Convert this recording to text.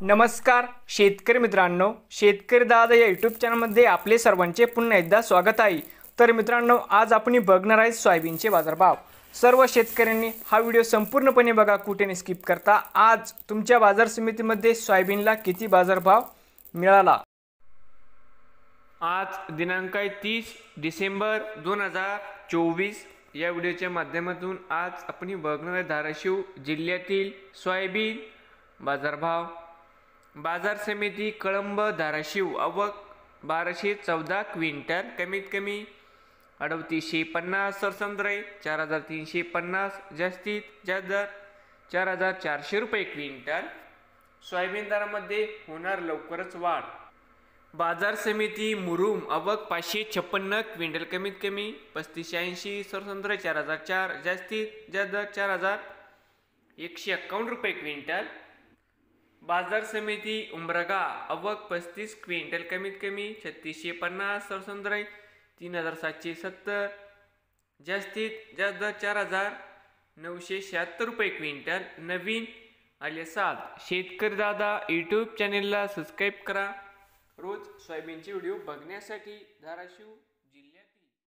नमस्कार शेतकरी मित्रांनो, शेतकरी दादा या यूट्यूब चॅनलमध्ये आपले सर्वांचे पुन्हा एकदा स्वागत आहे। तर मित्रांनो, आज आपण बघणार आहे सोयाबीनचे बाजारभाव। सर्व शेतकऱ्यांनी हा व्हिडिओ संपूर्णपणे बघा, कुठेही स्किप करता। आज तुमच्या बाजार समितीमध्ये सोयाबीनला किती बाजारभाव मिळाला? आज दिनांक 30 डिसेंबर 2024 या व्हिडिओच्या माध्यमातून आज आपण बघणार आहे धाराशिव जिल्ह्यातील सोयाबीन बाजारभाव। बाजार समिती कळंब धाराशिव आवक 1214 क्विंटल, कमीत कमी 3850, सरसंद्रे 4350, जास्तीत जास्त दर 4400 रुपये क्विंटल। सोयाबीन दरामध्ये होणार लवकरच वाढ। बाजार समिती मुरुम आवक 556 क्विंटल, कमीत कमी 3580, सरसंद्रे 4004, जास्तीत जास्त दर 4151 रुपये क्विंटल। बाजार समिती उमरगा आवक 35 क्विंटल, कमीत कमी 3650, सरसंद्रे 3770, जास्तीत जास्त दर 4976 रुपये क्विंटल। नवीन आले सात शेतकरी दादा यूट्यूब चॅनेलला सबस्क्राईब करा रोज सोयाबीनचे व्हिडिओ बघण्यासाठी। धाराशिव